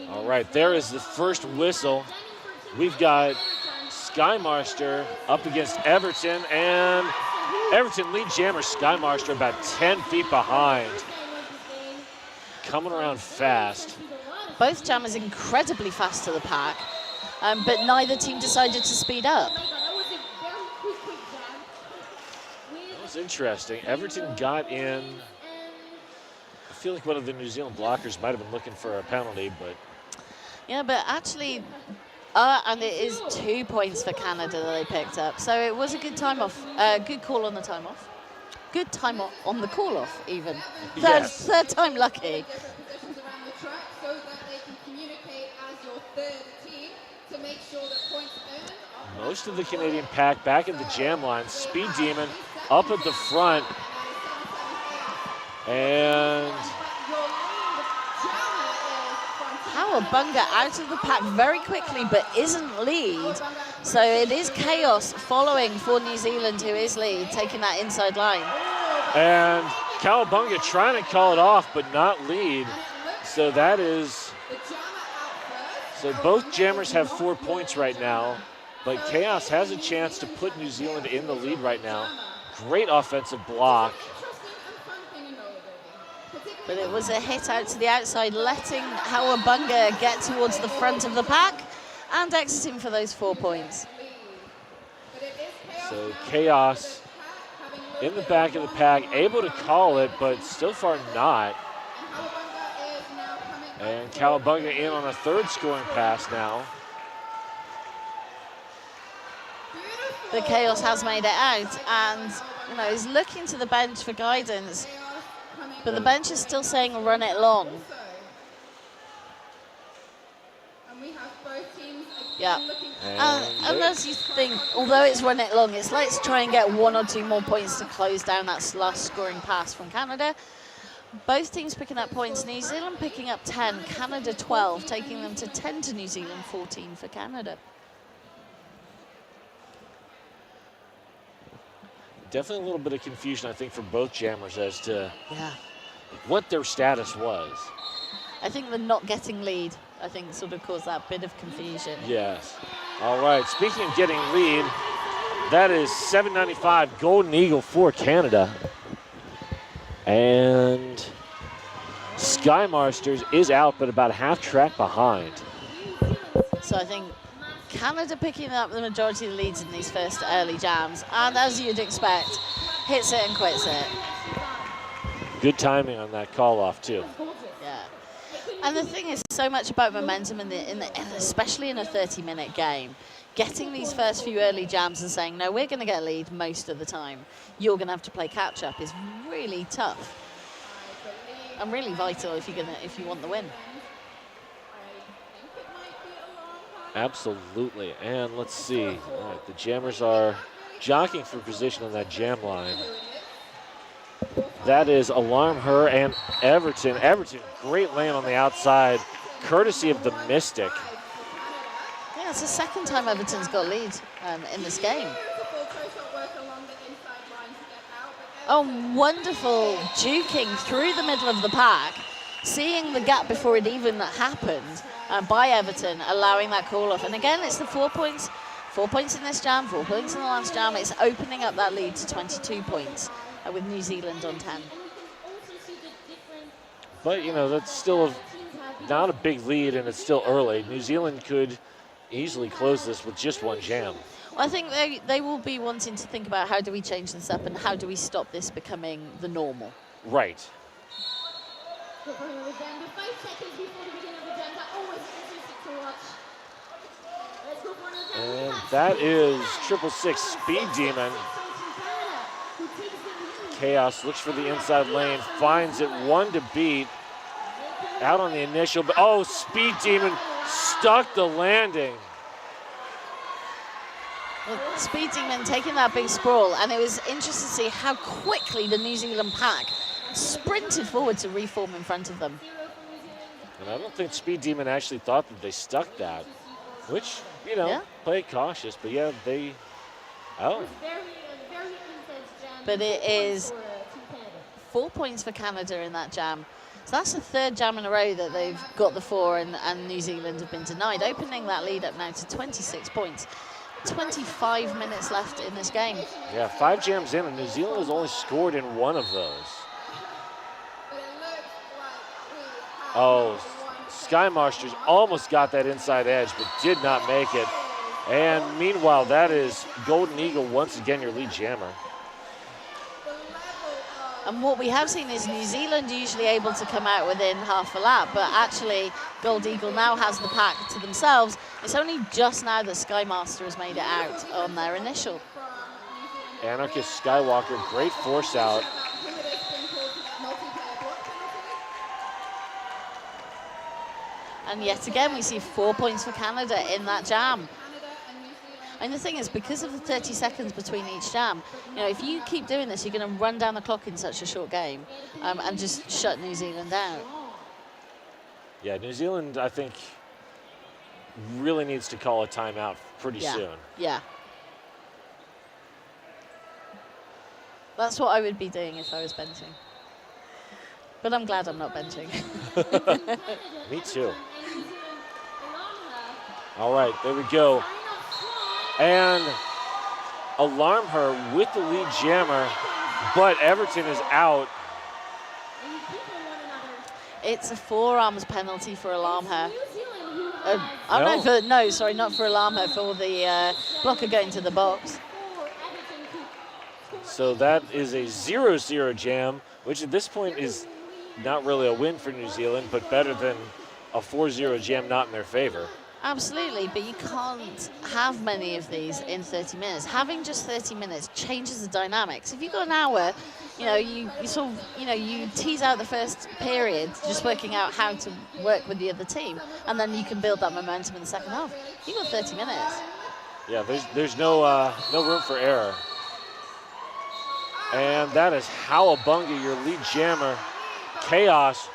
All right, there is the first whistle. We've got Skymaster up against Everton, and Everton lead jammer Skymaster about 10 feet behind. Coming around fast. Both jammers incredibly fast to the pack, but neither team decided to speed up. That was interesting. Everton got in. I feel like one of the New Zealand blockers might have been looking for a penalty, but. Yeah, but actually, and it is 2 points for Canada that they picked up. So it was a good time off, good call on the time off. Good time on the call off, even. Third time lucky. Most of the Canadian pack back at the jam line. Speed Demon up at the front. And Cowabunga out of the pack very quickly, but isn't lead. So it is Chaos following for New Zealand, who is lead, taking that inside line. And Cowabunga trying to call it off, but not lead. So that is, so both jammers have 4 points right now, but Chaos has a chance to put New Zealand in the lead right now. Great offensive block. But it was a hit out to the outside, letting Cowabunga get towards the front of the pack and exiting for those 4 points. So Chaos in the back of the pack, able to call it, but still far not. And Cowabunga in on a third scoring pass now. But Chaos has made it out and is looking to the bench for guidance. But the bench is still saying run it long. Yeah. And as you think, although it's run it long, it's let's try and get 1 or 2 more points to close down that last scoring pass from Canada. Both teams picking up points. New Zealand picking up 10, Canada 12, taking them to 10 to New Zealand, 14 for Canada. Definitely a little bit of confusion, I think, for both jammers as to what their status was. I think the not getting lead, I think, sort of caused that bit of confusion. Yes. All right, speaking of getting lead, that is 795 Golden Eagle for Canada. And Skymasters is out, but about half track behind. So I think Canada picking up the majority of the leads in these first early jams, and as you'd expect, hits it and quits it. Good timing on that call off too. Yeah, and the thing is, so much about momentum especially in a 30-minute game. Getting these first few early jams and saying, no, we're going to get a lead most of the time. You're going to have to play catch up is really tough and really vital if you want the win. Absolutely, and let's see. All right, the jammers are jockeying for position on that jam line. That is Alarm Her and Everton. Everton, great lane on the outside, courtesy of the Mystic. Yeah, it's the second time Everton's got a lead in this game. Oh, wonderful juking through the middle of the pack, seeing the gap before it even happened. By Everton, allowing that call off. And again, it's the 4 points. 4 points in this jam, 4 points in the last jam. It's opening up that lead to 22 points with New Zealand on 10. But, that's still not a big lead, and it's still early. New Zealand could easily close this with just one jam. Well, I think they will be wanting to think about how do we change this up and how do we stop this becoming the normal. Right. And that is 666 Speed Demon. Chaos looks for the inside lane, finds it, 1 to beat. Out on the initial, but Speed Demon stuck the landing. Well, Speed Demon taking that big sprawl, and it was interesting to see how quickly the New Zealand pack sprinted forward to reform in front of them. And I don't think Speed Demon actually thought that they stuck that, which, play it cautious, but yeah, they, But it is 4 points for Canada in that jam. So that's the third jam in a row that they've got the 4 and New Zealand have been denied, opening that lead up now to 26 points. 25 minutes left in this game. Yeah, 5 jams in, and New Zealand has only scored in 1 of those. Oh, Sky Masters almost got that inside edge, but did not make it. And meanwhile, that is Golden Eagle once again your lead jammer. And what we have seen is New Zealand usually able to come out within half a lap, but actually Gold Eagle now has the pack to themselves. It's only just now that Sky Master has made it out on their initial. Anarchist Skywalker, great force out. And yet again, we see 4 points for Canada in that jam. And the thing is, because of the 30 seconds between each jam, you know, if you keep doing this, you're going to run down the clock in such a short game and just shut New Zealand out. Yeah, New Zealand, I think, really needs to call a timeout pretty soon. Yeah. That's what I would be doing if I was benching. But I'm glad I'm not benching. Me too. All right, there we go. And Alarm Her with the lead jammer, but Everton is out. It's a forearms penalty for Alarm Her. Sorry, not for Alarm Her, for the blocker going to the box. So that is a 0-0 jam, which at this point is not really a win for New Zealand, but better than a 4-0 jam not in their favor. Absolutely, but you can't have many of these in 30 minutes. Having just 30 minutes changes the dynamics. If you've got an hour, you know, you sort of, you know, you tease out the first period, just working out how to work with the other team, and then you can build that momentum in the second half. You've got 30 minutes. Yeah, there's no room for error. And that is Howabunga, your lead jammer. Chaos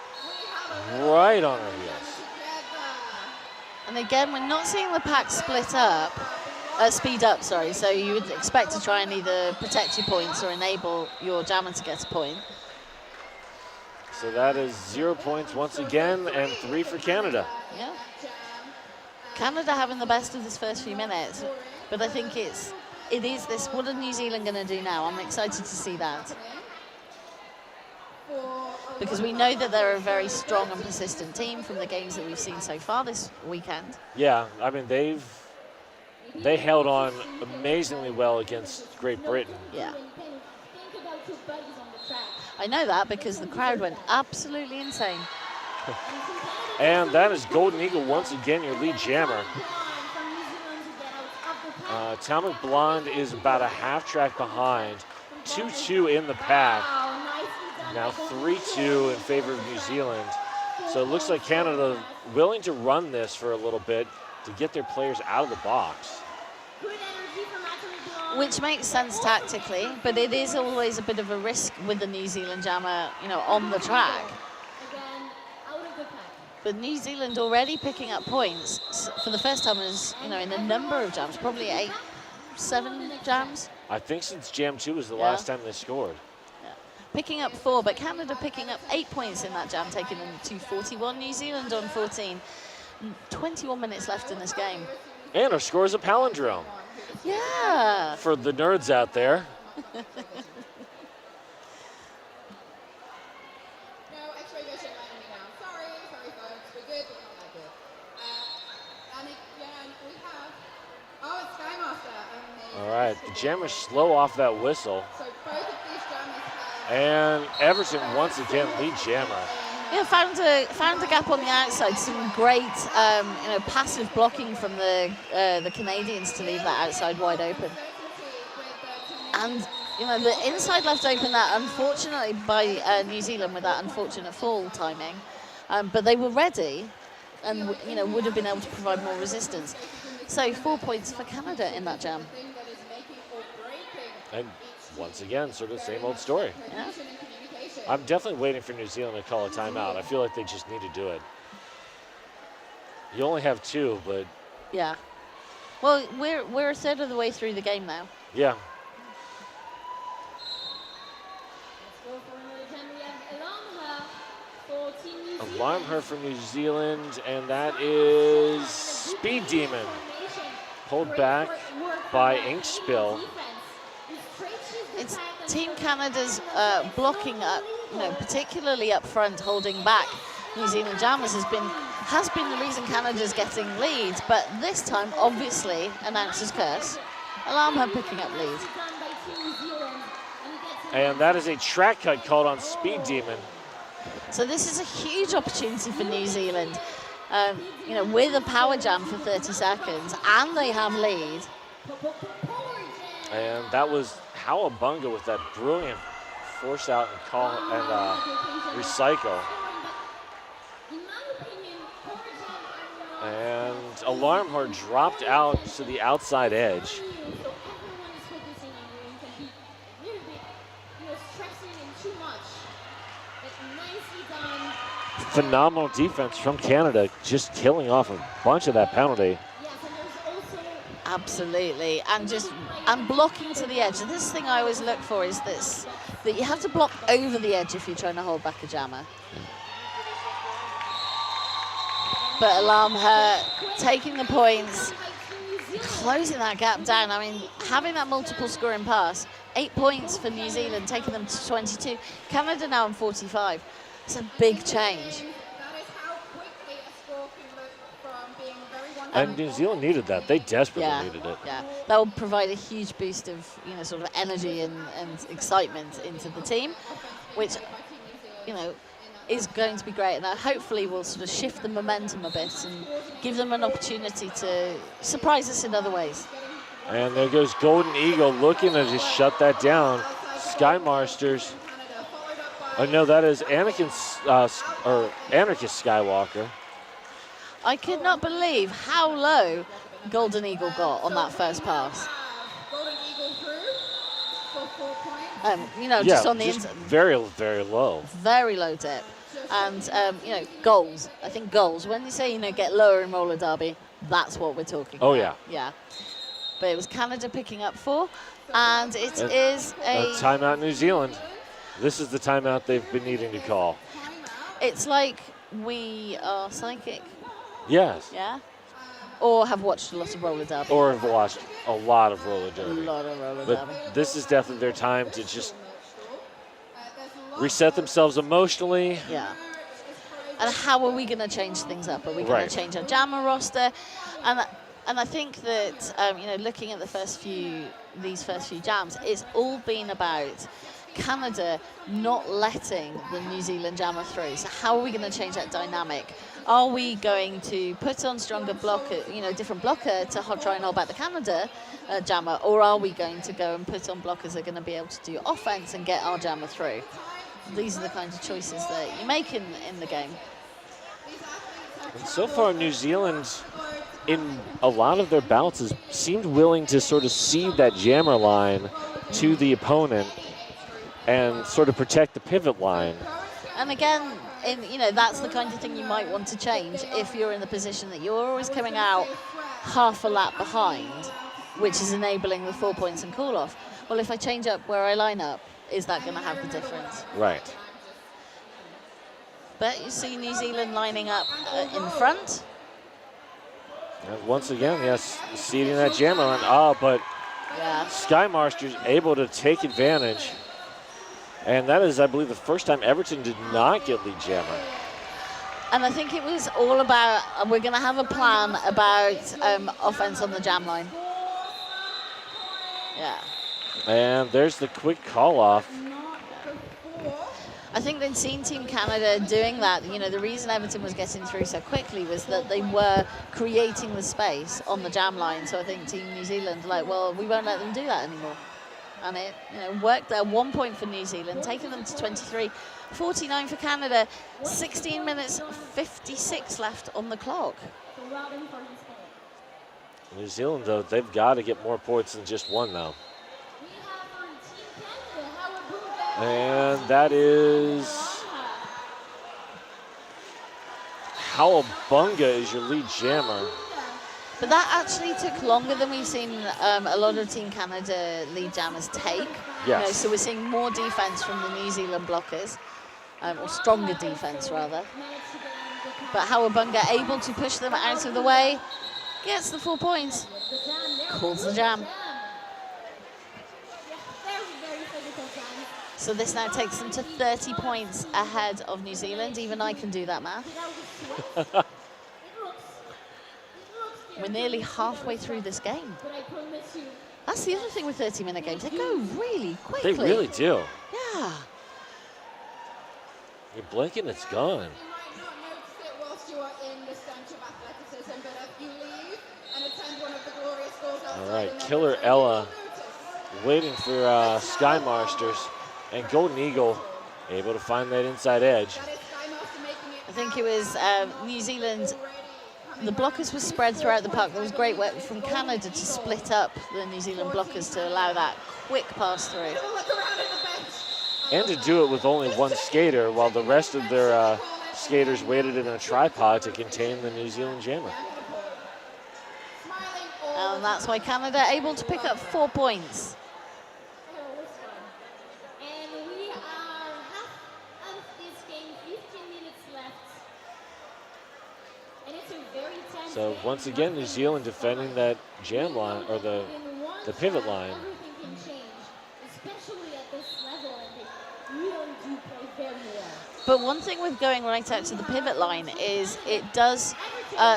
right on her heels. And again, we're not seeing the pack speed up, sorry. So you would expect to try and either protect your points or enable your jammer to get a point. So that is 0 points once again, and 3 for Canada. Yeah. Canada having the best of this first few minutes, but I think it is this, what are New Zealand going to do now? I'm excited to see that. Because we know that they're a very strong and persistent team from the games that we've seen so far this weekend. Yeah, I mean, they held on amazingly well against Great Britain. Yeah. I know that because the crowd went absolutely insane. And that is Golden Eagle once again, your lead jammer. Talmud Blonde is about a half track behind. 2-2 in the pack. Now 3-2 in favor of New Zealand. So it looks like Canada willing to run this for a little bit to get their players out of the box. Which makes sense tactically, but it is always a bit of a risk with the New Zealand jammer, you know, on the track. But New Zealand already picking up points for the first time in a number of jams, probably 7 jams. I think since Jam 2 was the last time they scored. Picking up 4, but Canada picking up 8 points in that jam, taking them to 41. New Zealand on 14. 21 minutes left in this game. And our score is a palindrome. Yeah. For the nerds out there. All right, the jammers slow off that whistle. And Everton once again lead jammer. Yeah, found a gap on the outside. Some great, passive blocking from the Canadians to leave that outside wide open. And the inside left open that unfortunately by New Zealand with that unfortunate fall timing, but they were ready, and would have been able to provide more resistance. So 4 points for Canada in that jam. And once again, sort of the same old story. Yeah. I'm definitely waiting for New Zealand to call a timeout. I feel like they just need to do it. You only have 2, but... Yeah. Well, we're a third of the way through the game now. Yeah. Let's go for another 10. We have Elonha for Team Alarm her from New Zealand, and that is Speed Demon. Pulled back by Ink Spill. It's Team Canada's blocking up, particularly up front, holding back New Zealand Jammers has been the reason Canada's getting leads, but this time, obviously, announcer's curse. Alarm her picking up lead. And that is a track cut called on Speed Demon. So this is a huge opportunity for New Zealand. With a power jam for 30 seconds, and they have lead. And that was Cowabunga with that brilliant force out and call and recycle. And Alarm Her dropped out to the outside edge. Phenomenal defense from Canada, just killing off a bunch of that penalty. Absolutely, and blocking to the edge. And this thing I always look for is this, that you have to block over the edge if you're trying to hold back a jammer. But Alarm Her taking the points, closing that gap down. I mean, having that multiple scoring pass, 8 points for New Zealand, taking them to 22. Canada now on 45. It's a big change. And New Zealand needed that. They desperately needed it. Yeah, that will provide a huge boost of sort of energy and excitement into the team, which is going to be great. And hopefully will sort of shift the momentum a bit and give them an opportunity to surprise us in other ways. And there goes Golden Eagle looking to just shut that down. Sky Masters. Oh no, that is Anarchist Skywalker. I could not believe how low Golden Eagle got on that first pass. Golden Eagle through for 4 points. Just on the inside. Very, very low. Very low dip. And, goals. I think goals. When you say, get lower in roller derby, that's what we're talking about. Oh, yeah. Yeah. But it was Canada picking up 4. And it is a timeout New Zealand. This is the timeout they've been needing to call. It's like we are psychic. Yes. Yeah? Or have watched a lot of roller derby. Or have watched a lot of roller derby. A lot of roller but derby. This is definitely their time to just reset themselves emotionally. Yeah. And how are we going to change things up? Are we going to change our jammer roster? And I think that looking at these first few jams, it's all been about Canada not letting the New Zealand jammer through. So how are we going to change that dynamic? Are we going to put on stronger blocker, different blocker to try and hold back the Canada jammer, or are we going to go and put on blockers that are going to be able to do offense and get our jammer through? These are the kinds of choices that you make in the game. And so far, New Zealand, in a lot of their bouts, has seemed willing to sort of cede that jammer line to the opponent and sort of protect the pivot line. And again, that's the kind of thing you might want to change if you're in the position that you're always coming out half a lap behind, which is enabling the 4 points and call off. Well, if I change up where I line up, is that going to have the difference? Right. But you see New Zealand lining up in front. And once again, yes, ceding that jammer line. But Sky Master's able to take advantage. And that is, I believe, the first time Everton did not get lead jammer. And I think it was all about, we're going to have a plan about offense on the jam line. Yeah. And there's the quick call off. I think they'd seen Team Canada doing that. The reason Everton was getting through so quickly was that they were creating the space on the jam line. So I think Team New Zealand, we won't let them do that anymore. And it worked there. 1 point for New Zealand, taking them to 23. 49 for Canada. 16 minutes 56 left on the clock. New Zealand, though, they've got to get more points than just one now. And that is Cowabunga is your lead jammer. But that actually took longer than we've seen a lot of Team Canada lead jammers take. Yes. So we're seeing more defense from the New Zealand blockers, or stronger defense rather. But Howabunga able to push them out of the way, gets the 4 points, calls the jam. So this now takes them to 30 points ahead of New Zealand. Even I can do that math. We're nearly halfway through this game. That's the other thing with 30-minute games. They go really quickly. They really do. Yeah. You're blinking, it's gone. You might not notice it whilst you are in the stench of athleticism, but if you leave and attend one of the glorious goals outside. All right, Killer Ella waiting for Sky Masters, and Golden Eagle able to find that inside edge. I think it was New Zealand. The blockers were spread throughout the park. There was great work from Canada to split up the New Zealand blockers to allow that quick pass through. And to do it with only one skater, while the rest of their skaters waited in a tripod to contain the New Zealand jammer. And that's why Canada able to pick up 4 points. And we are half of this game, 15 minutes left. And it's a very tense So game. once again, New Zealand defending that jam line, or the pivot line. Everything can change, especially at this level, and they really do play very well. But one thing with going right out to the pivot line is it does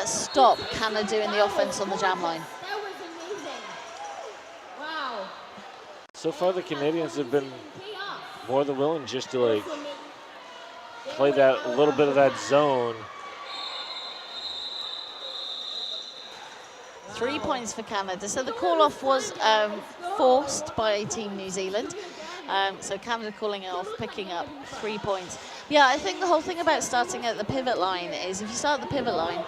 stop Canada doing the offense on the jam line. That was amazing. Wow. So far, the Canadians have been Payoff. more than willing just to like play that a little bit of that zone. 3 points for Canada. So the call-off was forced by Team New Zealand. So Canada calling it off, picking up 3 points. Yeah, I think the whole thing about starting at the pivot line is if you start at the pivot line,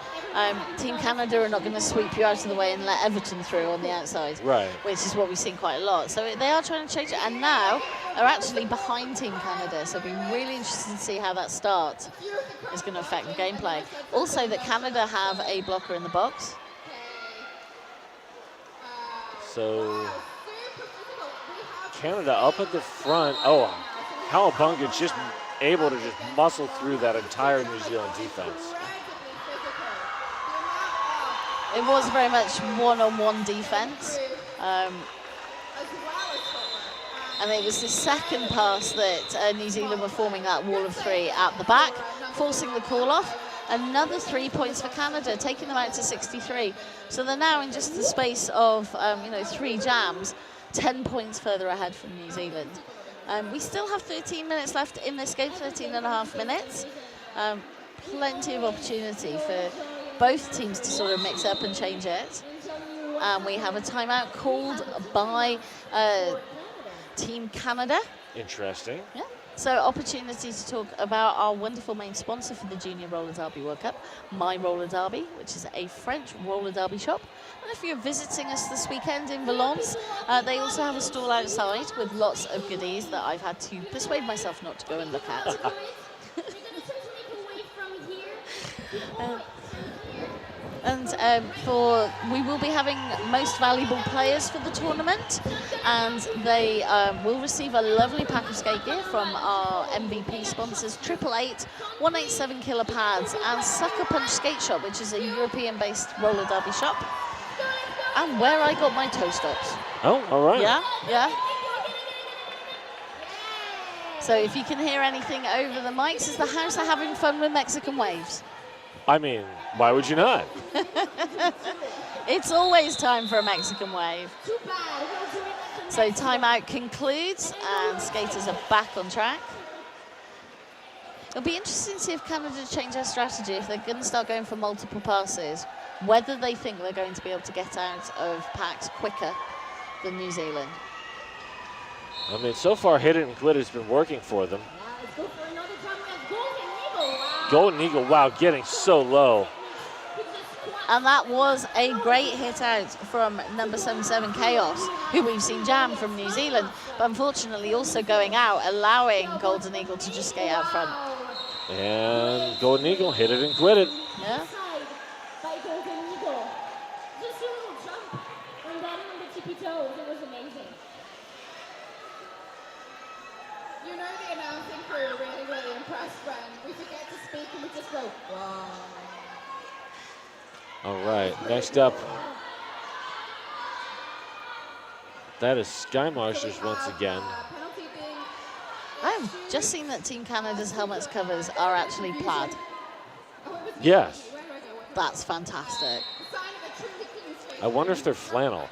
Team Canada are not going to sweep you out of the way and let Everton through on the outside. Right. Which is what we've seen quite a lot. So they are trying to change it, and now are actually behind Team Canada. So it'll be really interesting to see how that start is going to affect the gameplay. Also, that Canada have a blocker in the box. So Canada up at the front. Oh, Howabunga just able to just muscle through that entire New Zealand defense. It was very much one-on-one defense. And it was the second pass that New Zealand were forming that wall of three at the back, forcing the call off. Another 3 points for Canada, taking them out to 63. So they're now in just the space of 3 jams, 10 points further ahead from New Zealand. We still have 13 minutes left in this game, 13 and a half minutes. Plenty of opportunity for both teams to sort of mix up and change it. We have a timeout called by Team Canada. Interesting. Yeah. So opportunity to talk about our wonderful main sponsor for the Junior Roller Derby World Cup, My Roller Derby, which is a French roller derby shop. And if you're visiting us this weekend in Valence, they also have a stall outside with lots of goodies that I've had to persuade myself not to go and look at. We will be having most valuable players for the tournament, and they will receive a lovely pack of skate gear from our MVP sponsors, 888, 187 Killer Pads, and Sucker Punch Skate Shop, which is a European-based roller derby shop, and where I got my toe stops. Oh, all right. Yeah. So if you can hear anything over the mics, is the house are having fun with Mexican waves. I mean, why would you not? It's always time for a Mexican wave. So timeout concludes and skaters are back on track. It'll be interesting to see if Canada change their strategy, if they're going to start going for multiple passes, whether they think they're going to be able to get out of packs quicker than New Zealand. I mean, so far, hit it and quit has been working for them. Let's go for another time. We have Golden Eagle. Wow. Golden Eagle, wow, getting so low. And that was a great hit out from number 77 Chaos, who we've seen jam from New Zealand, but unfortunately also going out, allowing Golden Eagle to just skate out front. And Golden Eagle hit it and quit it. Yeah. By Golden Eagle. Just a little jump and then on the tippy toes. It was amazing. You know the announcing crew are really, really impressed when we forget to speak and we just go, wow. All right, next up, that is Sky Marshers once again. Penalty being I've just seen that Team Canada's helmets covers are actually plaid. Yes. That's fantastic. sign of a truly clean sweep. I wonder if they're flannel,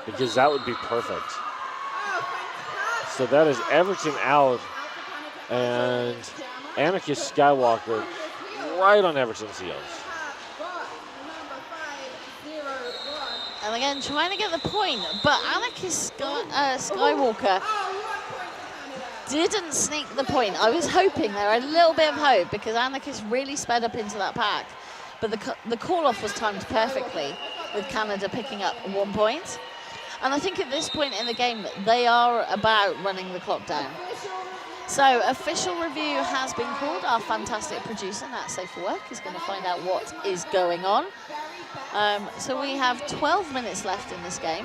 because that would be perfect. Oh, fantastic. So that is Everton out, Out for Canada. and Jammer. Anarchist Skywalker right on Everton's heels. Have got number 501. And again, trying to get the point, but Anarchist Skywalker Oh, 1 point for Canada. didn't sneak the point. I was hoping there, a little bit of hope, because Anarchist really sped up into that pack. But the call-off was timed perfectly, with Canada picking up 1 point. And I think at this point in the game, they are about running the clock down. So official review has been called. Our fantastic producer, Nat Safe for Work, is going to find out what is going on. So we have 12 minutes left in this game.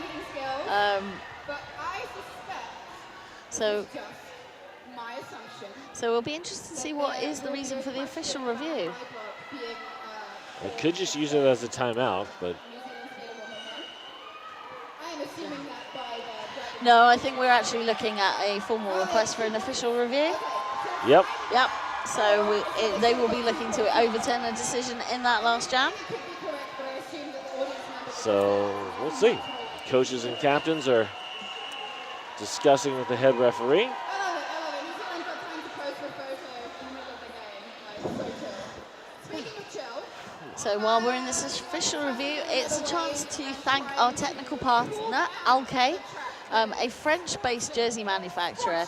But I suspect So just my assumption. So we'll be interested to see what is the reason for the official review. Being, I could just use it as a timeout, but I am assuming that by the No, I think we're actually looking at a formal request for an official review. yep. Yep. So they will be looking to overturn a decision in that last jam. could be correct, but I assume that the audience members So we'll see. Coaches and captains are discussing with the head referee. I love it. New Zealand got time to pose for a photo in the middle of the game. Like, so chill. Speaking of chill, So while we're in this official review, it's a chance to thank our technical partner, Alkay, a French-based jersey manufacturer,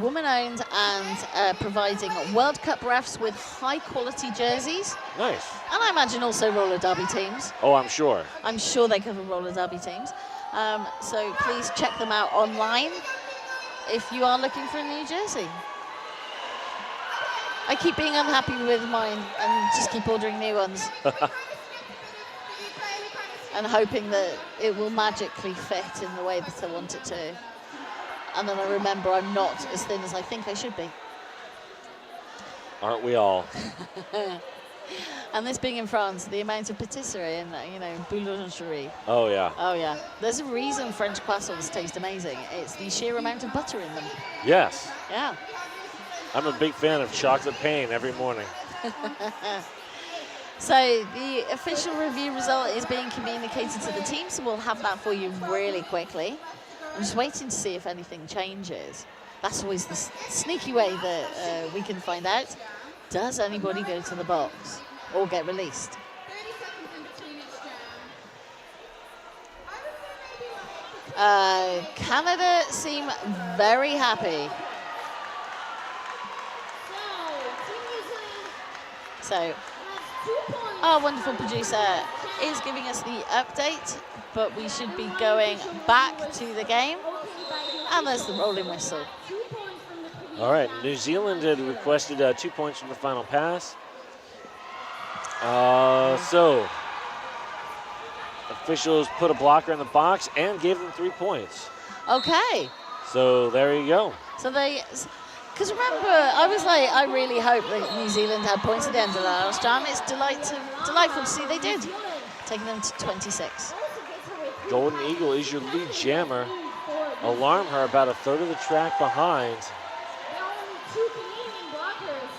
woman-owned, and providing World Cup refs with high-quality jerseys. Nice. And I imagine also roller derby teams. Oh, I'm sure. I'm sure they cover roller derby teams. So please check them out online if you are looking for a new jersey. I keep being unhappy with mine and just keep ordering new ones and hoping that it will magically fit in the way that I want it to. And then I remember I'm not as thin as I think I should be. Aren't we all? And this being in France, the amount of patisserie and, boulangerie. Oh, yeah. Oh, yeah. There's a reason French croissants taste amazing. It's the sheer amount of butter in them. Yes. Yeah. I'm a big fan of chocolate pain every morning. So the official review result is being communicated to the team, so we'll have that for you really quickly. I'm just waiting to see if anything changes. That's always the sneaky way that we can find out. Does anybody go to the box or get released? 30 seconds in between each jam. I would say maybe like Canada seem very happy. So has 2 points. our wonderful producer is giving us the update, but we should be going back to the game. And there's the rolling whistle. 2 points from the previous All right, round. New Zealand had requested 2 points from the final pass. So officials put a blocker in the box and gave them 3 points. Okay. So there you go. So because remember, I was like, I really hope that New Zealand had points at the end of the last jam. It's delightful to see they did, taking them to 26. Golden Eagle is your lead jammer. Alarm her about a third of the track behind. Now only 2 Canadian blockers.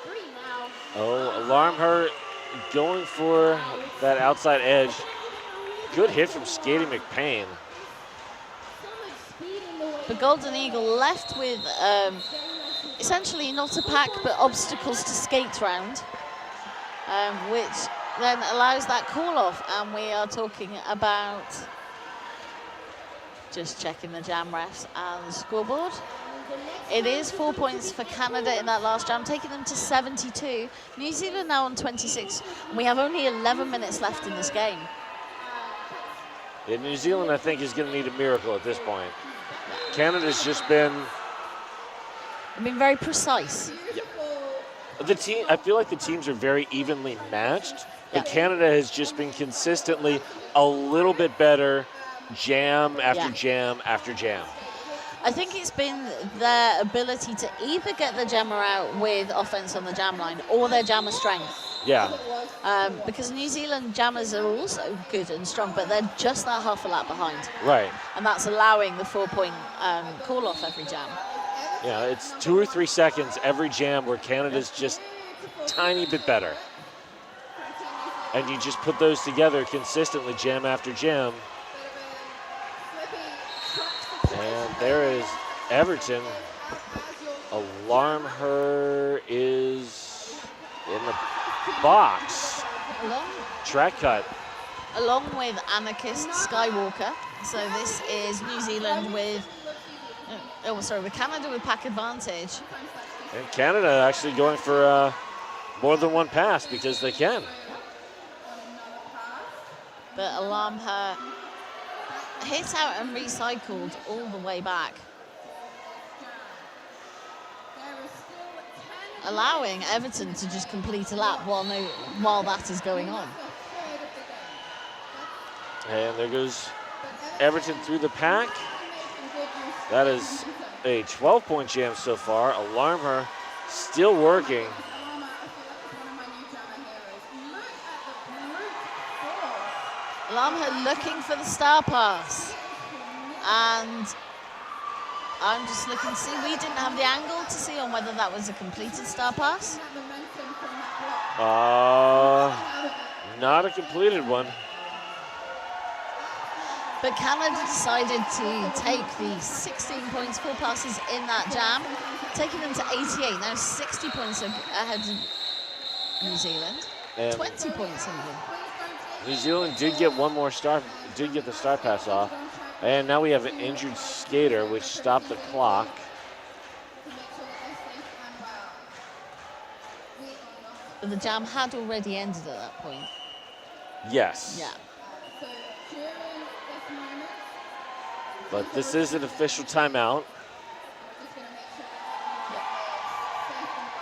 3 now. Oh, Alarm her going for that outside edge. Good hit from Skaty McPain. So much speed in the way. The Golden Eagle left with essentially not a pack but obstacles to skate round, which then allows that call off. And we are talking about just checking the jam refs and the scoreboard. It is 4 points for Canada in that last jam, taking them to 72. New Zealand now on 26. We have only 11 minutes left in this game. Yeah, New Zealand, I think, is going to need a miracle at this point. Canada's just been I've been very precise. the team. I feel like the teams are very evenly matched, but Yeah. Canada has just been consistently a little bit better, jam after Yeah. jam after jam. I think it's been their ability to either get the jammer out with offense on the jam line or their jammer strength. Yeah. Because New Zealand jammers are also good and strong, but they're just that half a lap behind. Right. And that's allowing the 4-point call off every jam. Yeah, it's 2 or 3 seconds every jam where Canada's just tiny bit better. And you just put those together consistently, jam after jam. And there is Everton. Alarm her is in the box. Track cut. Along with Anarchist Skywalker. So this is New Zealand with, with Canada with pack advantage. And Canada actually going for more than one pass because they can. But Alarm her hit out and recycled all the way back. Allowing Everton to just complete a lap while that is going on. And there goes Everton through the pack. That is a 12-point jam so far. Alarm her still working. Alarm her looking for the star pass. And I'm just looking to see. We didn't have the angle to see on whether that was a completed star pass. Not a completed one. But Canada decided to take the 16 points, 4 passes in that jam, taking them to 88. Now 60 points ahead of New Zealand. And 20 points even. New Zealand did get one more did get the star pass off. And now we have an injured skater, which stopped the clock. But the jam had already ended at that point. Yes. Yeah. But this is an official timeout.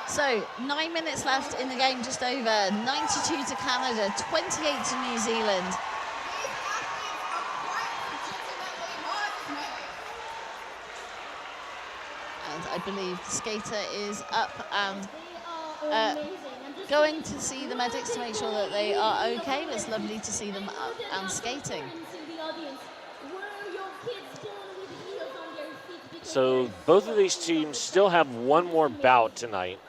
So 9 minutes left in the game, just over. 92 to Canada, 28 to New Zealand. And I believe the skater is up and going to see the medics to make sure that they are okay. It's lovely to see them up and skating. So both of these teams still have one more bout tonight.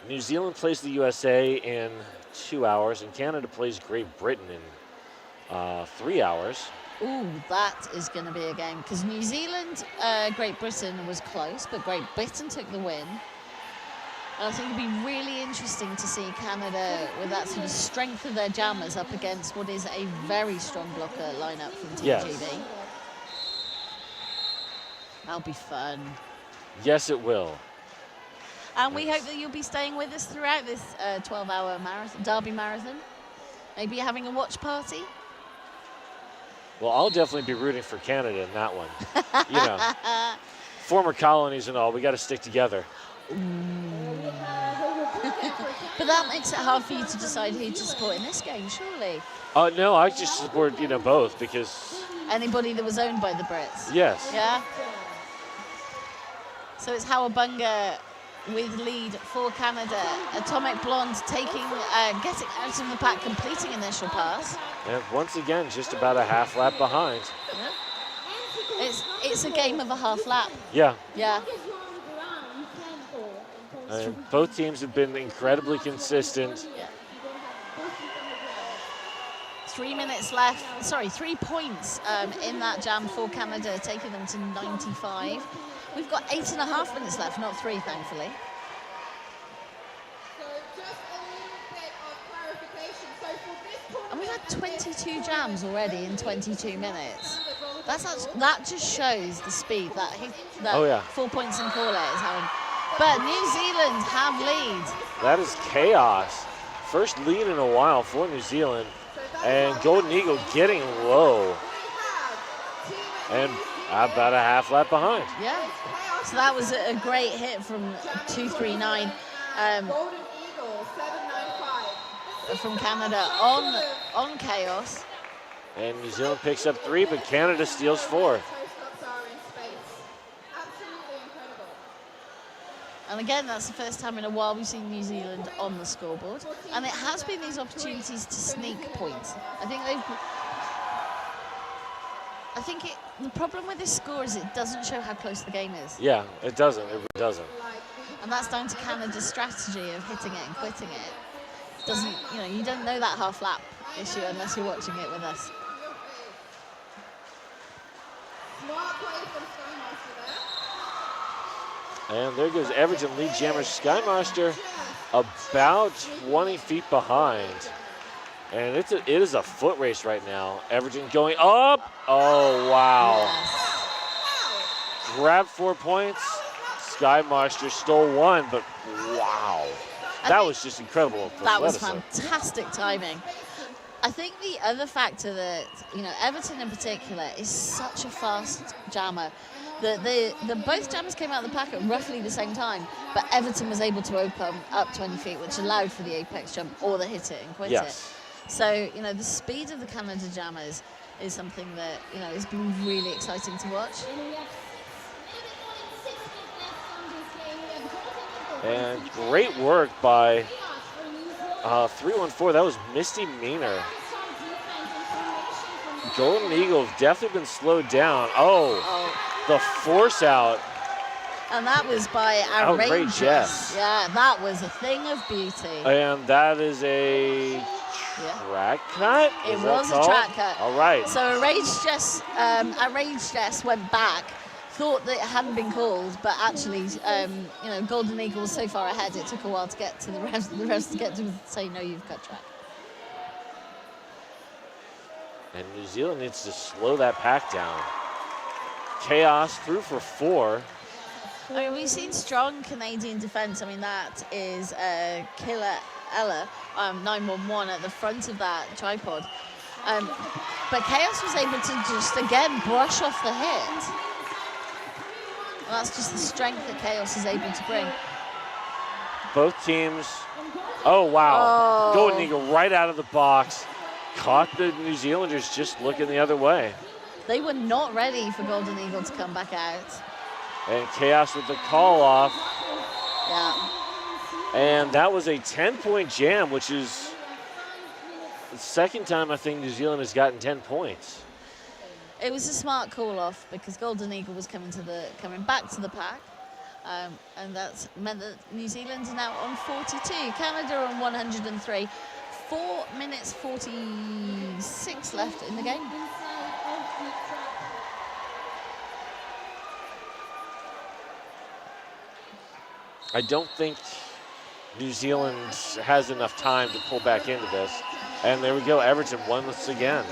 New Zealand plays the USA in 2 hours, and Canada plays Great Britain in 3 hours. Ooh, that is going to be a game, because New Zealand, Great Britain was close, but Great Britain took the win. And I think it'd be really interesting to see Canada with that sort of strength of their jammers up against what is a very strong blocker lineup from TGB. Yes. That'll be fun. Yes, it will. And we hope that you'll be staying with us throughout this 12-hour Derby marathon. Maybe you're having a watch party. Well, I'll definitely be rooting for Canada in that one. You know, former colonies and all, we got to stick together. But that makes it hard for you to decide who to support in this game, surely. No, I just support, both because... Anybody that was owned by the Brits? Yes. Yeah? So it's Howabunga with lead for Canada. Atomic Blonde taking, getting out of the pack, completing initial pass. And once again, just about a half lap behind. Yeah. It's a game of a half lap. Yeah. Yeah. And both teams have been incredibly consistent. Yeah. 3 minutes left, 3 points in that jam for Canada, taking them to 95. We've got 8.5 minutes left, not 3, thankfully. So just a little bit of clarification. So for this And we've had 22 jams already in 22 minutes. That just shows the speed that 4 points in call is having. But New Zealand have lead. That is chaos. First lead in a while for New Zealand. And Golden Eagle getting low. And about a half lap behind. Yeah. So that was a great hit from 239. Golden Eagle 795. From Canada on Chaos. And New Zealand picks up 3, but Canada steals 4. And again, that's the first time in a while we've seen New Zealand on the scoreboard. And it has been these opportunities to sneak points. The problem with this score is it doesn't show how close the game is. Yeah, it doesn't. It really doesn't. And that's down to Canada's strategy of hitting it and quitting it. Doesn't, you don't know that half lap issue unless you're watching it with us. Smart play from Skymaster there. And there goes Everton lead jammer Skymaster about 20 feet behind. And it is a foot race right now. Everton going up. Oh, wow. Yes. Grabbed 4 points. Skymaster stole 1, but wow. That was just incredible. That was fantastic timing. I think the other factor that, Everton in particular is such a fast jammer. The both jammers came out of the pack at roughly the same time, but Everton was able to open up 20 feet, which allowed for the apex jump or the hit it and quit it. So, the speed of the Canada jammers is something that, has been really exciting to watch. And great work by 314. That was Misty Meaner. Golden Eagle have definitely been slowed down. The force out. And that was by Outrageous. Outrageous. Yeah, that was a thing of beauty. And that is a track cut? It was a track cut. All right. So Outrageous went back, thought that it hadn't been called, but actually, Golden Eagle was so far ahead, it took a while to get to the rest to get to say, no, you've cut track. And New Zealand needs to slow that pack down. Chaos through for 4. We've seen strong Canadian defence. That is Killer Ella, 911 at the front of that tripod. But Chaos was able to just, again, brush off the hit. And that's just the strength that Chaos is able to bring. Both teams, oh, wow. Golden Eagle right out of the box. Caught the New Zealanders just looking the other way. They were not ready for Golden Eagle to come back out. And Chaos with the call off. Yeah. And that was a 10-point jam, which is the second time I think New Zealand has gotten 10 points. It was a smart call off because Golden Eagle was coming back to the pack. And that meant that New Zealand are now on 42. Canada on 103. 4 minutes 46 left in the game. I don't think New Zealand has enough time to pull back into this. And there we go, Everton once again.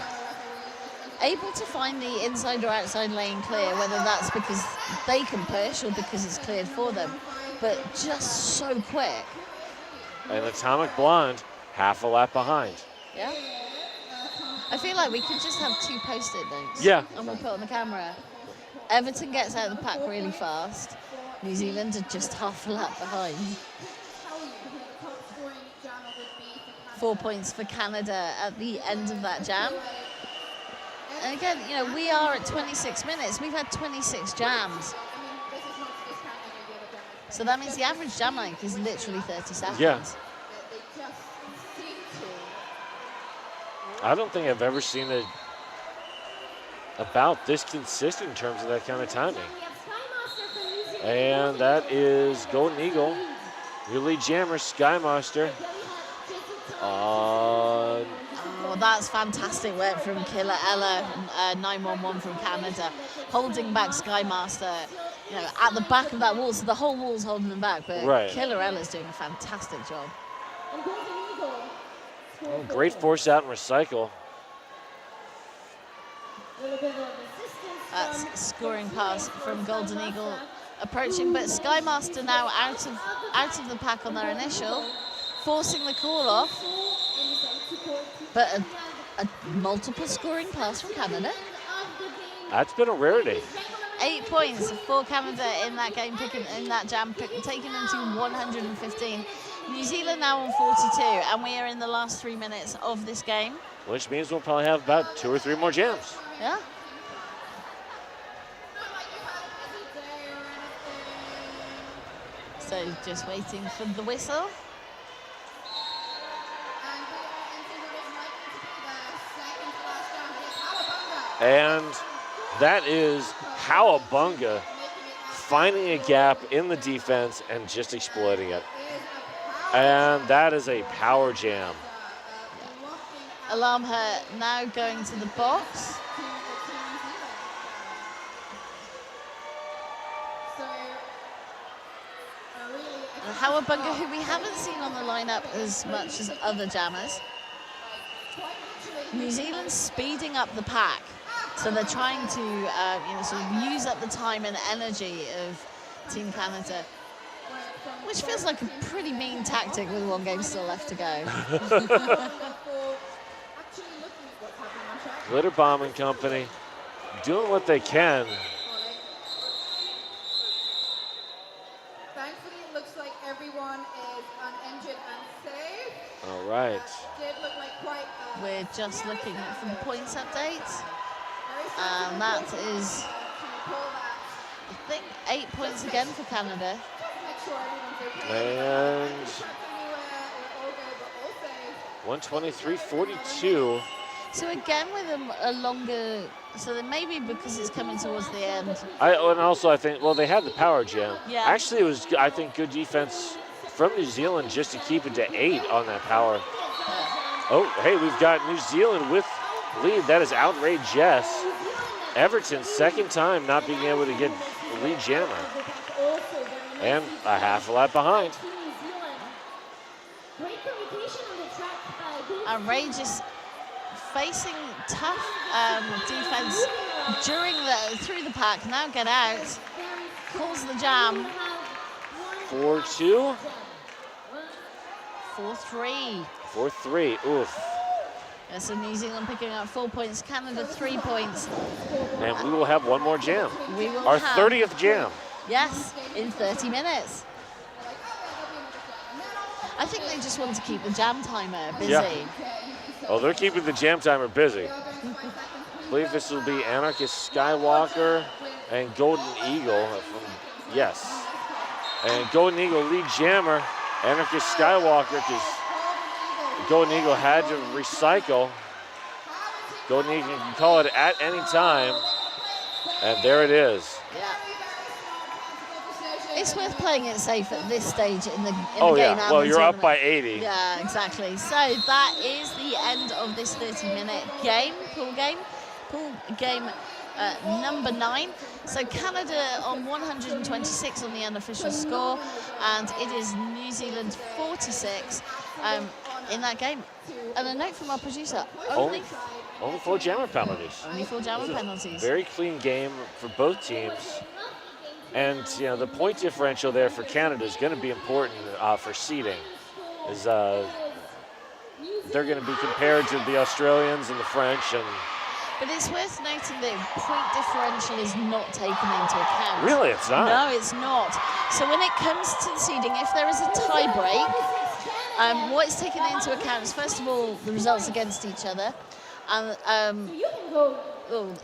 Able to find the inside or outside lane clear, whether that's because they can push or because it's cleared for them, but just so quick. And Atomic Blonde, half a lap behind. Yeah. I feel like we could just have 2 post-it notes. Yeah. And we'll put on the camera. Everton gets out of the pack really fast. New Zealand are just half a lap behind. 4 points for Canada at the end of that jam. And again, we are at 26 minutes. We've had 26 jams. So that means the average jam length is literally 30 seconds. Yeah. I don't think I've ever seen it about this consistent in terms of that kind of timing. And that is Golden Eagle, your lead jammer, Skymaster. Oh, that's fantastic work from Killer Ella, 911 from Canada, holding back Skymaster, at the back of that wall. So the whole wall's holding them back, but right. Killer Ella's doing a fantastic job. Oh, great force out and recycle. That's scoring pass from Golden Eagle approaching, but Skymaster now out of the pack on their initial, forcing the call off. But a multiple scoring pass from Canada. That's been a rarity. 8 points for Canada in that game, taking them to 115. New Zealand now on 42, and we are in the last 3 minutes of this game. Which means we'll probably have about 2 or 3 more jams. Yeah. So just waiting for the whistle. And we are into what is likely to be the second to last jam. Here's Cowabunga. And that is Cowabunga finding a gap in the defense and just exploiting it. And that is a power jam. Alarm her now going to the box. Cowabunga, who we haven't seen on the lineup as much as other jammers. New Zealand's speeding up the pack, so they're trying to sort of use up the time and energy of Team Canada, which feels like a pretty mean tactic with one game still left to go. Glitter Bombing Company doing what they can. Thankfully, it looks like everyone is uninjured and safe. All right. Did look like quite We're just looking for the points update. very And that is, to pull that. I think, 8 points again for Canada. Make sure everyone's okay. And Anywhere, all good, but all safe. 123.42. So again with a longer, so then maybe because it's coming towards the end. And also I think, well, they had the power jam. Yeah. Actually, it was, I think, good defense from New Zealand just to keep it to 8 on that power. Oh, hey, we've got New Zealand with lead. That is outrageous. Everton, second time not being able to get the lead jammer. And a half a lap behind. Outrageous, facing tough defense through the pack. Now get out, calls the jam. 4-2. 4-3. 4-3. Oof. So New Zealand picking up 4 points, Canada 3 points. And we will have one more jam. We will Our have, 30th jam. yes, in 30 minutes. I think they just want to keep the jam timer busy. Yeah. Oh, they're keeping the jam timer busy. I believe this will be Anarchist Skywalker and Golden Eagle. Yes. And Golden Eagle lead jammer, Anarchist Skywalker, because Golden Eagle had to recycle. Golden Eagle can call it at any time. And there it is. Yeah. It's worth playing it safe at this stage in the game. Oh, yeah. And Well, the you're up tournament. by 80. Yeah, exactly. So that is the end of this 30-minute game, pool game number 9. So Canada on 126 on the unofficial score, and it is New Zealand 46 in that game. And a note from our producer, only Only 4 jammer penalties. only 4 jammer penalties. Very clean game for both teams. And, you know, the point differential there for Canada is going to be important for seeding. They're going to be compared to the Australians and the French. But it's worth noting that point differential is not taken into account. Really, it's not? No, it's not. So when it comes to the seeding, if there is a tie break, what is taken into account is, first of all, the results against each other, and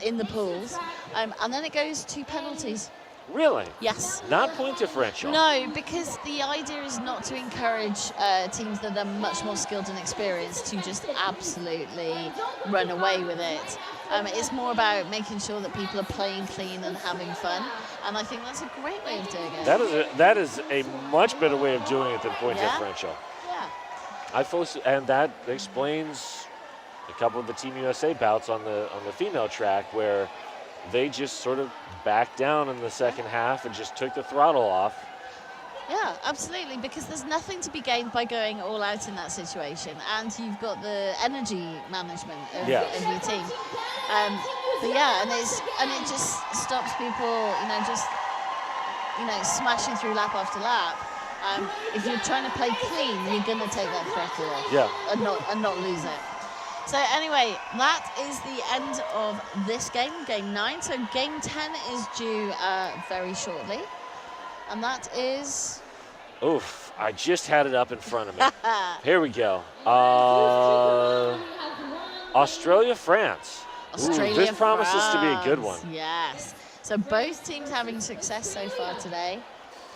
in the pools, and then it goes to penalties. Really? Yes. Not point differential? No, because the idea is not to encourage teams that are much more skilled and experienced to just absolutely run away with it. It's more about making sure that people are playing clean and having fun, and I think that's a great way of doing it. That is a much better way of doing it than point differential. Yeah. And that explains a couple of the Team USA bouts on the female track where they just sort of backed down in the second half and just took the throttle off. Yeah, absolutely, because there's nothing to be gained by going all out in that situation, and you've got the energy management of your team. But yeah, and it just stops people, smashing through lap after lap. If you're trying to play clean, you're gonna take that throttle off, and not lose it. So anyway, that is the end of this game, game 9. So game 10 is due very shortly. And that is... Oof, I just had it up in front of me. Here we go. Australia, France. This promises to be a good one. Yes. So both teams having success so far today.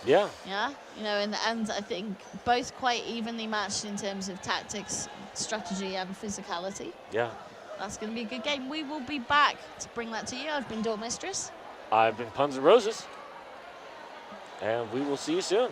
Yeah. Yeah, you know, and I think both quite evenly matched in terms of tactics, strategy, and physicality. Yeah. That's going to be a good game. We will be back to bring that to you. I've been Dork Mistress. I've been Puns and Roses. And we will see you soon.